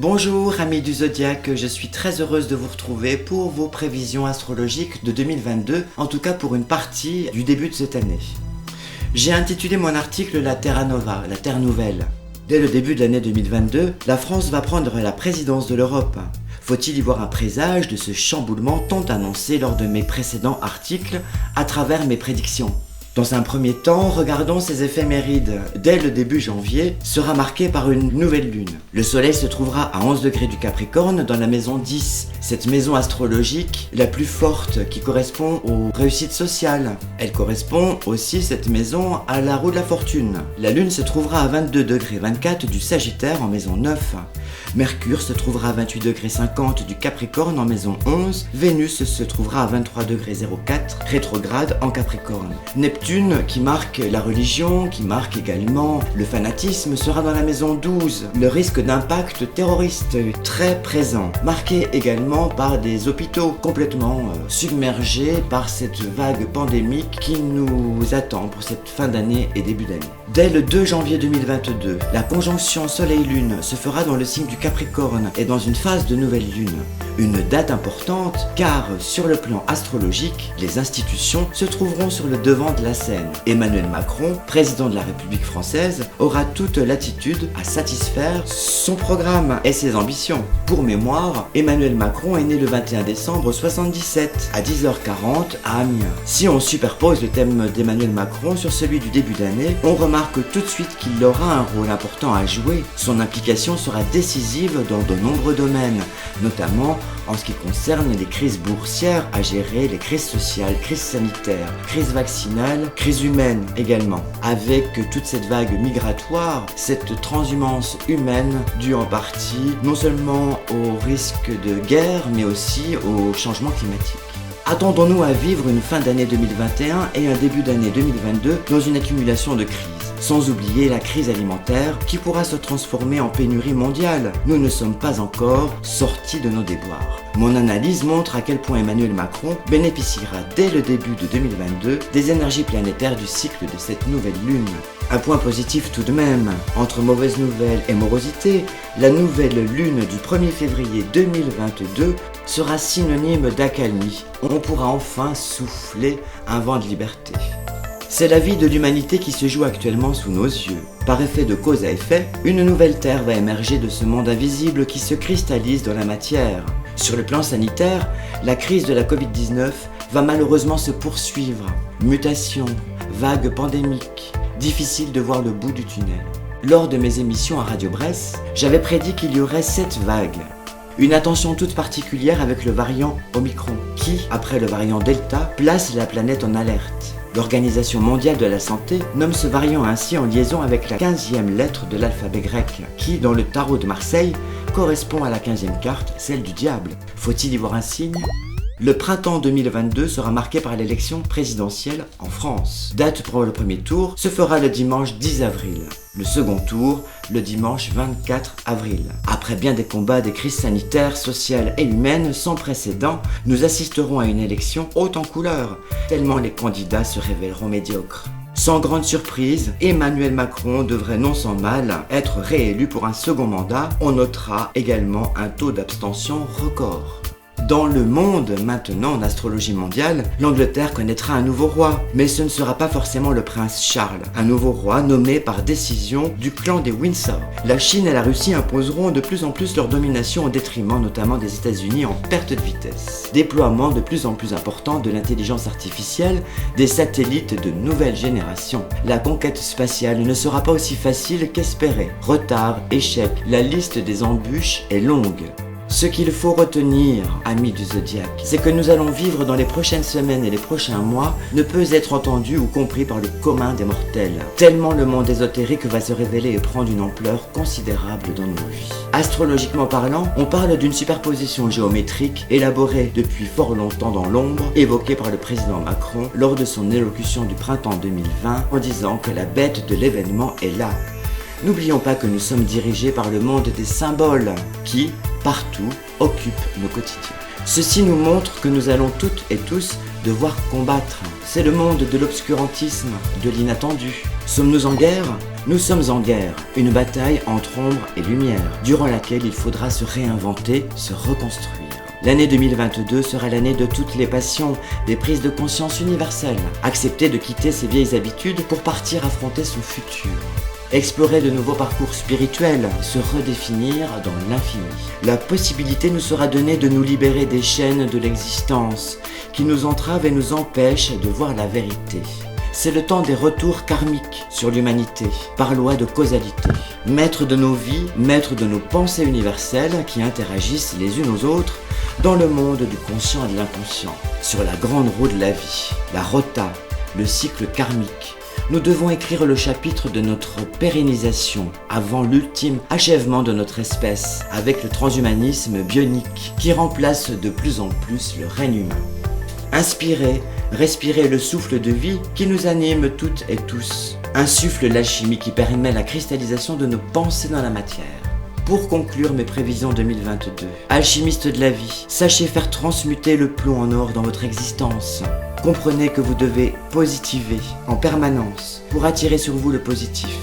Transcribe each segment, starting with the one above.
Bonjour amis du Zodiaque, je suis très heureuse de vous retrouver pour vos prévisions astrologiques de 2022, en tout cas pour une partie du début de cette année. J'ai intitulé mon article La Terra Nova, la Terre Nouvelle. Dès le début de l'année 2022, la France va prendre la présidence de l'Europe. Faut-il y voir un présage de ce chamboulement tant annoncé lors de mes précédents articles à travers mes prédictions ? Dans un premier temps, regardons ces éphémérides. Dès le début janvier, sera marqué par une nouvelle lune. Le soleil se trouvera à 11 degrés du Capricorne dans la maison 10, cette maison astrologique la plus forte qui correspond aux réussites sociales. Elle correspond aussi, cette maison, à la roue de la fortune. La lune se trouvera à 22 degrés 24 du Sagittaire en maison 9. Mercure se trouvera à 28 degrés 50 du Capricorne en maison 11. Vénus se trouvera à 23 degrés 04 rétrograde en Capricorne. Neptune, qui marque la religion, qui marque également le fanatisme, sera dans la maison 12. Le risque d'impact terroriste très présent, marqué également par des hôpitaux complètement submergés par cette vague pandémique qui nous attend pour cette fin d'année et début d'année. Dès le 2 janvier 2022, la conjonction Soleil-Lune se fera dans le signe du Capricorne et dans une phase de nouvelle lune. Une date importante car sur le plan astrologique, les institutions se trouveront sur le devant de la scène. Emmanuel Macron, président de la République française, aura toute latitude à satisfaire son programme et ses ambitions. Pour mémoire, Emmanuel Macron est né le 21 décembre 77 à 10h40 à Amiens. Si on superpose le thème d'Emmanuel Macron sur celui du début d'année, on remarque tout de suite qu'il aura un rôle important à jouer. Son implication sera décisive dans de nombreux domaines, notamment en ce qui concerne les crises boursières à gérer, les crises sociales, crises sanitaires, crises vaccinales, crises humaines également. Avec toute cette vague migratoire, cette transhumance humaine due en partie non seulement au risque de guerre, mais aussi au changement climatique. Attendons-nous à vivre une fin d'année 2021 et un début d'année 2022 dans une accumulation de crises, sans oublier la crise alimentaire qui pourra se transformer en pénurie mondiale. Nous ne sommes pas encore sortis de nos déboires. Mon analyse montre à quel point Emmanuel Macron bénéficiera dès le début de 2022 des énergies planétaires du cycle de cette nouvelle lune. Un point positif tout de même, entre mauvaises nouvelles et morosité, la nouvelle lune du 1er février 2022 sera synonyme d'accalmie. On pourra enfin souffler un vent de liberté. C'est la vie de l'humanité qui se joue actuellement sous nos yeux. Par effet de cause à effet, une nouvelle terre va émerger de ce monde invisible qui se cristallise dans la matière. Sur le plan sanitaire, la crise de la Covid-19 va malheureusement se poursuivre. Mutations, vagues pandémiques, difficile de voir le bout du tunnel. Lors de mes émissions à Radio Bresse, j'avais prédit qu'il y aurait 7 vagues. Une attention toute particulière avec le variant Omicron, qui, après le variant Delta, place la planète en alerte. L'Organisation mondiale de la santé nomme ce variant ainsi en liaison avec la 15e lettre de l'alphabet grec, qui, dans le tarot de Marseille, correspond à la 15e carte, celle du diable. Faut-il y voir un signe ? Le printemps 2022 sera marqué par l'élection présidentielle en France. Date pour le premier tour se fera le dimanche 10 avril. Le second tour, le dimanche 24 avril. Après bien des combats, des crises sanitaires, sociales et humaines sans précédent, nous assisterons à une élection haute en couleurs, tellement les candidats se révéleront médiocres. Sans grande surprise, Emmanuel Macron devrait non sans mal être réélu pour un second mandat. On notera également un taux d'abstention record. Dans le monde maintenant en astrologie mondiale, l'Angleterre connaîtra un nouveau roi, mais ce ne sera pas forcément le prince Charles, un nouveau roi nommé par décision du clan des Windsor. La Chine et la Russie imposeront de plus en plus leur domination au détriment notamment des États-Unis en perte de vitesse. Déploiement de plus en plus important de l'intelligence artificielle, des satellites de nouvelle génération. La conquête spatiale ne sera pas aussi facile qu'espéré. Retard, échec, la liste des embûches est longue. Ce qu'il faut retenir, amis du Zodiaque, c'est que nous allons vivre dans les prochaines semaines et les prochains mois ne peut être entendu ou compris par le commun des mortels, tellement le monde ésotérique va se révéler et prendre une ampleur considérable dans nos vies. Astrologiquement parlant, on parle d'une superposition géométrique élaborée depuis fort longtemps dans l'ombre, évoquée par le président Macron lors de son élocution du printemps 2020 en disant que la bête de l'événement est là. N'oublions pas que nous sommes dirigés par le monde des symboles qui, partout, occupent nos quotidiens. Ceci nous montre que nous allons toutes et tous devoir combattre. C'est le monde de l'obscurantisme, de l'inattendu. Sommes-nous en guerre ? Nous sommes en guerre, une bataille entre ombre et lumière, durant laquelle il faudra se réinventer, se reconstruire. L'année 2022 sera l'année de toutes les passions, des prises de conscience universelles. Accepter de quitter ses vieilles habitudes pour partir affronter son futur. Explorer de nouveaux parcours spirituels, se redéfinir dans l'infini. La possibilité nous sera donnée de nous libérer des chaînes de l'existence qui nous entravent et nous empêchent de voir la vérité. C'est le temps des retours karmiques sur l'humanité, par loi de causalité. Maître de nos vies, maître de nos pensées universelles qui interagissent les unes aux autres dans le monde du conscient et de l'inconscient. Sur la grande roue de la vie, la rota, le cycle karmique, nous devons écrire le chapitre de notre pérennisation avant l'ultime achèvement de notre espèce avec le transhumanisme bionique qui remplace de plus en plus le règne humain. Inspirez, respirez le souffle de vie qui nous anime toutes et tous. Insuffle l'alchimie qui permet la cristallisation de nos pensées dans la matière. Pour conclure mes prévisions 2022, alchimistes de la vie, sachez faire transmuter le plomb en or dans votre existence. Comprenez que vous devez positiver en permanence pour attirer sur vous le positif.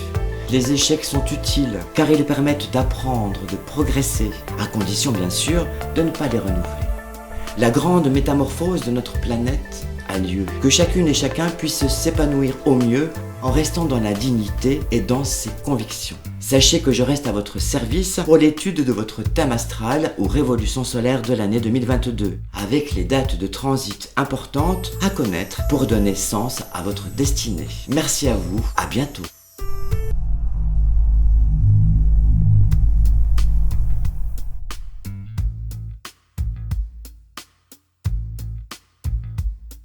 Les échecs sont utiles car ils permettent d'apprendre, de progresser, à condition bien sûr de ne pas les renouveler. La grande métamorphose de notre planète a lieu. Que chacune et chacun puisse s'épanouir au mieux en restant dans la dignité et dans ses convictions. Sachez que je reste à votre service pour l'étude de votre thème astral ou révolution solaire de l'année 2022, avec les dates de transit importantes à connaître pour donner sens à votre destinée. Merci à vous, à bientôt.